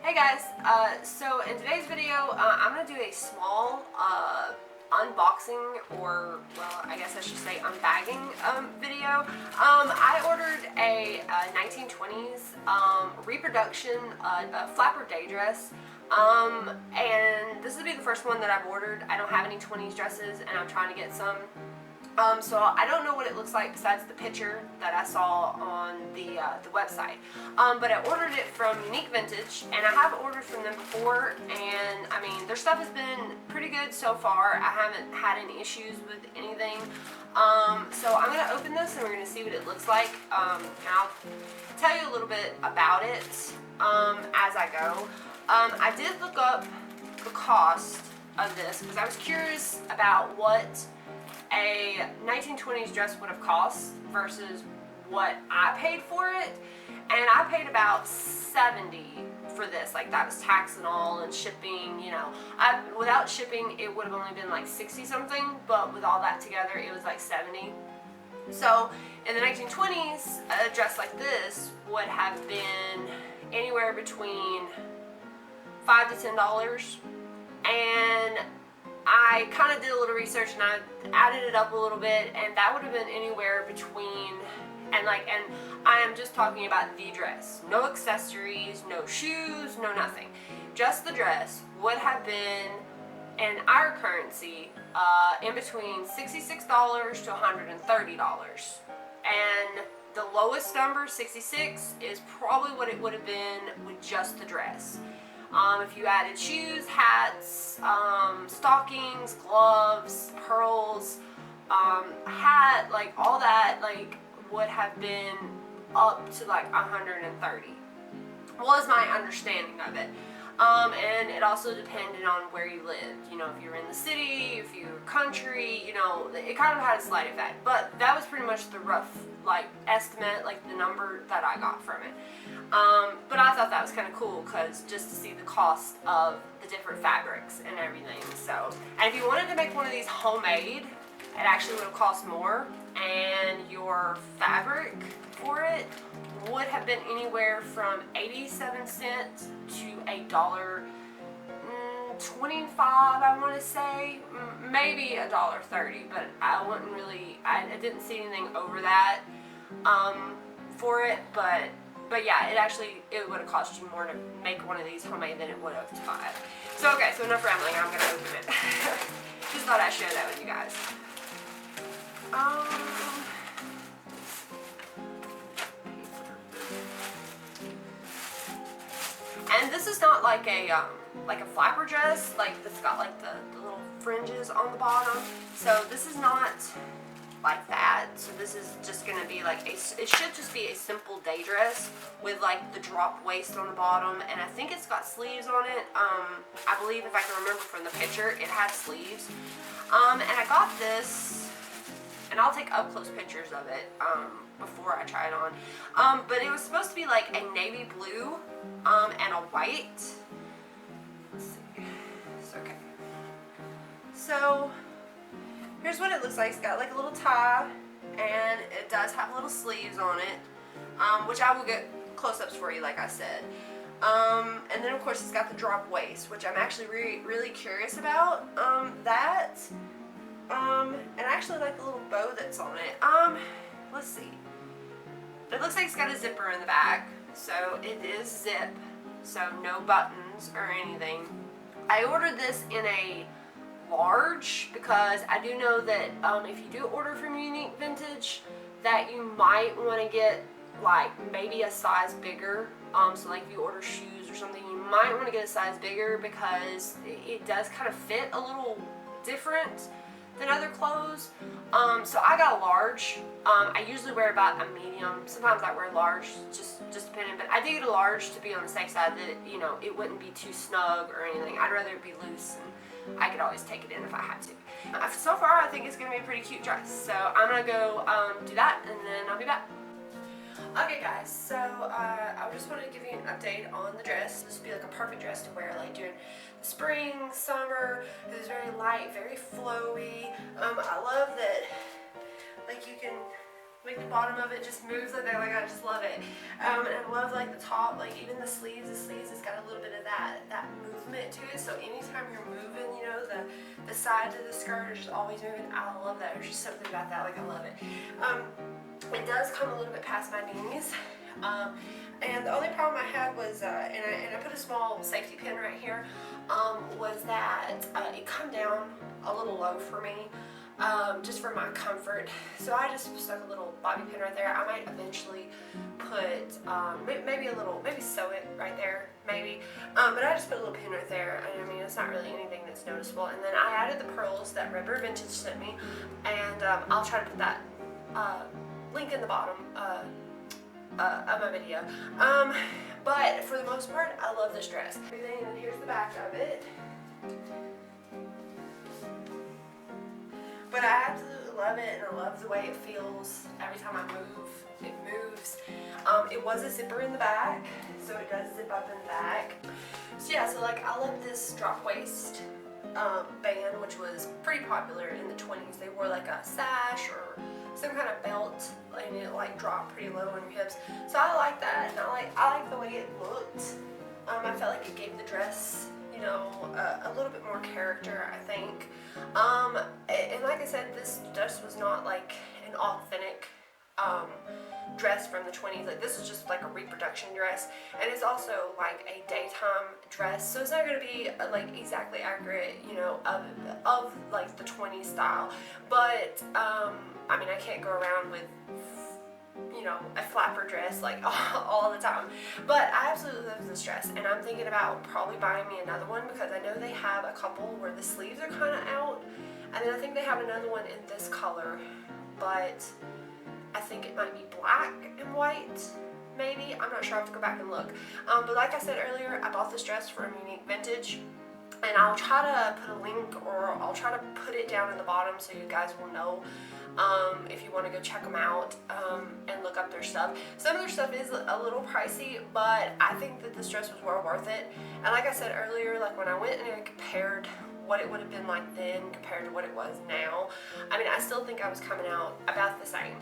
Hey guys, so in today's video, I'm going to do a small unboxing, or, well, I guess I should say unbagging video. I ordered a 1920s reproduction flapper day dress, and this will be the first one that I've ordered. I don't have any 20s dresses, and I'm trying to get some. So I don't know what it looks like besides the picture that I saw on the website. But I ordered it from Unique Vintage, and I have ordered from them before, and I mean, their stuff has been pretty good so far. I haven't had any issues with anything. So I'm going to open this and we're going to see what it looks like, and I'll tell you a little bit about it as I go. I did look up the cost of this because I was curious about what a 1920s dress would have cost versus what I paid for it, and I paid about $70 for this. Like, that was tax and all and shipping, you know. Without shipping it would have only been like 60 something, but with all that together it was like 70. So in the 1920s, a dress like this would have been anywhere between $5 to $10, and I kind of did a little research and I added it up a little bit, and that would have been anywhere between, and I am just talking about the dress, no accessories, no shoes, no nothing, just the dress would have been in our currency in between $66 to $130, and the lowest number, 66, is probably what it would have been with just the dress. If you added shoes, hats, stockings, gloves, pearls, hat, like all that, like would have been up to like 130. Was my understanding of it. And it also depended on where you lived. You know, if you were in the city, if you were country, you know, it kind of had a slight effect. But that was pretty much the rough, like, estimate, like the number that I got from it. But I thought that was kind of cool, because just to see the cost of the different fabrics and everything. So, and if you wanted to make one of these homemade, it actually would have cost more, and your fabric for it would have been anywhere from 87 cents to $1.25, I want to say, maybe $1.30, but I wouldn't really, I didn't see anything over that for it, but yeah, it would have cost you more to make one of these homemade than it would have to buy. So okay, so enough rambling, I'm gonna open it. Just thought I'd share that with you guys. And this is not like a flapper dress, like that's got like the little fringes on the bottom. So this is not like that. So this is just gonna be like it should just be a simple day dress with like the drop waist on the bottom, and I think it's got sleeves on it. I believe, if I can remember from the picture, it had sleeves. And I got this, and I'll take up close pictures of it before I try it on. But it was supposed to be like a navy blue and a white. Let's see. It's okay. So here's what it looks like. It's got like a little tie, and it does have little sleeves on it, which I will get close-ups for you, like I said. And then of course it's got the drop waist, which I'm actually really curious about that. And I actually like the little bow that's on it. Let's see. It looks like it's got a zipper in the back, so it is zip, so no buttons or anything. I ordered this in a large because I do know that if you do order from Unique Vintage, that you might want to get like maybe a size bigger. So like if you order shoes or something, you might want to get a size bigger, because it does kind of fit a little different than other clothes. So I got a large. I usually wear about a medium. Sometimes I wear large, just depending. But I did get a large to be on the safe side, that you know it wouldn't be too snug or anything. I'd rather it be loose, and I could always take it in if I had to. So far, I think it's gonna be a pretty cute dress. So I'm gonna go do that, and then I'll be back. Okay guys, so I just wanted to give you an update on the dress. This would be like a perfect dress to wear like during the spring, summer. It was very light, very flowy. I love that, like, you can Like the bottom of it just moves like that. Like I just love it. And I love like the top, like even the sleeves. The sleeves has got a little bit of that movement to it. So anytime you're moving, you know, the sides of the skirt is just always moving. I love that. There's just something about that. Like I love it. It does come a little bit past my knees. And the only problem I had was, and I put a small safety pin right here, was that it come down a little low for me. Just for my comfort, so I just stuck a little bobby pin right there. I might eventually put maybe sew it right there, maybe, but I just put a little pin right there. And I mean, it's not really anything that's noticeable. And then I added the pearls that Ripper Vintage sent me, and I'll try to put that link in the bottom of my video. But for the most part, I love this dress. And here's the back of it. But I absolutely love it, and I love the way it feels every time I move. It moves. It was a zipper in the back, so it does zip up in the back. So yeah, so like I love this drop waist band, which was pretty popular in the 20s. They wore like a sash or some kind of belt, and it like dropped pretty low on your hips. So I like that, and I like the way it looked. I felt like it gave the dress, you know, a little bit more character, I think. And like I said, this dress was not like an authentic dress from the 20s. Like this is just like a reproduction dress, and it's also like a daytime dress, so it's not going to be like exactly accurate, you know, of like the 20s style. But I mean, I can't go around with, you know, a flapper dress like all the time. But I absolutely love this dress, and I'm thinking about probably buying me another one, because I know they have a couple where the sleeves are kind of out, and then I think they have another one in this color, but I think it might be black and white, maybe. I'm not sure. I have to go back and look. But like I said earlier, I bought this dress from Unique Vintage, and I'll try to put a link, or I'll try to put it down in the bottom so you guys will know if you want to go check them out and look up their stuff. Some of their stuff is a little pricey, but I think that this dress was well worth it. And like I said earlier, like when I went and I compared what it would have been like then compared to what it was now, I mean, I still think I was coming out about the same.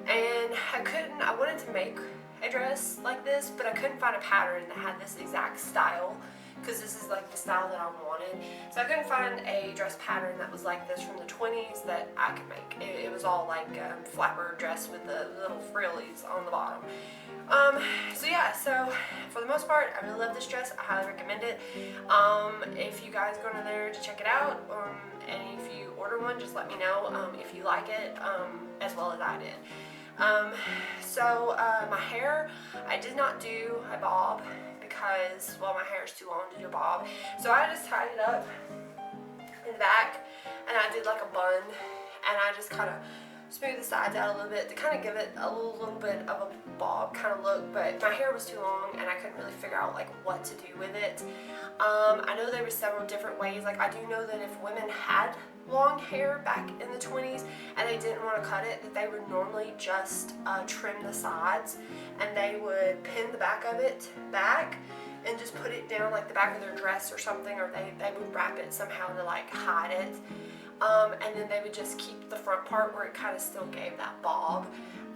And I wanted to make a dress like this, but I couldn't find a pattern that had this exact style, because this is like the style that I wanted. So I couldn't find a dress pattern that was like this from the 20s that I could make. It was all like flapper dress with the little frillies on the bottom. So yeah, so for the most part, I really love this dress. I highly recommend it. If you guys go in there to check it out, and if you order one, just let me know if you like it as well as I did. So my hair, I did not do a bob, because, well, my hair is too long to do a bob. So I just tied it up in the back, and I did like a bun, and I just kind of smoothed the sides out a little bit to kind of give it a little bit of a bob kind of look. But my hair was too long, and I couldn't really figure out like what to do with it. I know there were several different ways. Like I do know that if women had long hair back in the 20s and they didn't want to cut it, that they would normally just trim the sides, and they would pin the back of it back and just put it down like the back of their dress or something, or they would wrap it somehow to like hide it. And then they would just keep the front part where it kind of still gave that bob.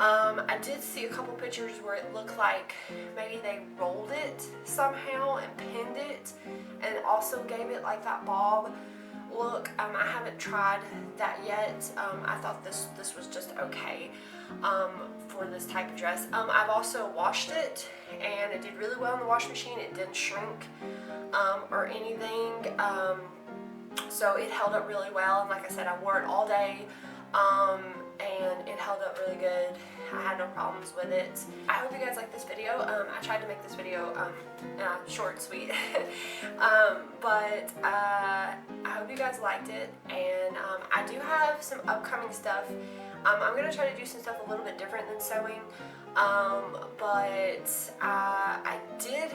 I did see a couple pictures where it looked like maybe they rolled it somehow and pinned it and also gave it like that bob look. I haven't tried that yet. I thought this was just okay for this type of dress. I've also washed it, and it did really well in the washing machine. It didn't shrink or anything. So it held up really well, and like I said, I wore it all day, and it held up really good. I had no problems with it. I hope you guys like this video. I tried to make this video short and sweet, but I hope you guys liked it, and I do have some upcoming stuff. I'm going to try to do some stuff a little bit different than sewing, but I did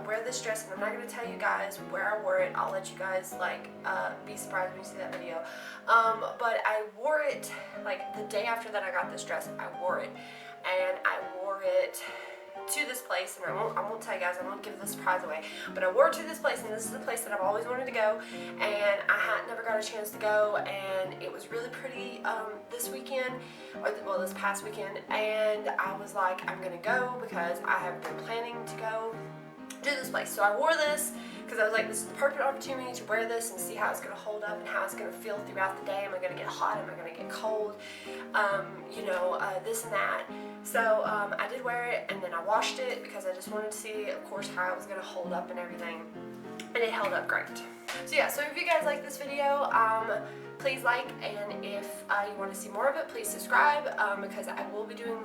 wear this dress, and I'm not going to tell you guys where I wore it. I'll let you guys like be surprised when you see that video. But I wore it like the day after that I got this dress. I wore it, and I wore it to this place, and I won't tell you guys, I won't give the surprise away, but I wore it to this place, and this is the place that I've always wanted to go, and I had never got a chance to go, and it was really pretty this weekend, or well, this past weekend, and I was like, I'm gonna go because I have been planning to go to this place. So I wore this because I was like, this is the perfect opportunity to wear this and see how it's going to hold up and how it's going to feel throughout the day. Am I going to get hot? Am I going to get cold? This and that. So I did wear it, and then I washed it because I just wanted to see, of course, how it was going to hold up and everything. And it held up great. So yeah, so if you guys like this video, please like, and if you want to see more of it, please subscribe, because I will be doing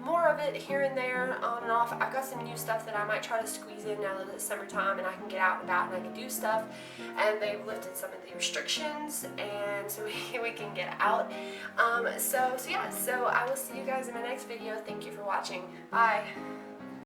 more of it here and there, on and off. I've got some new stuff that I might try to squeeze in now that it's summertime and I can get out and about and I can do stuff, and they've lifted some of the restrictions, and so we can get out. So yeah, so I will see you guys in my next video. Thank you for watching. Bye.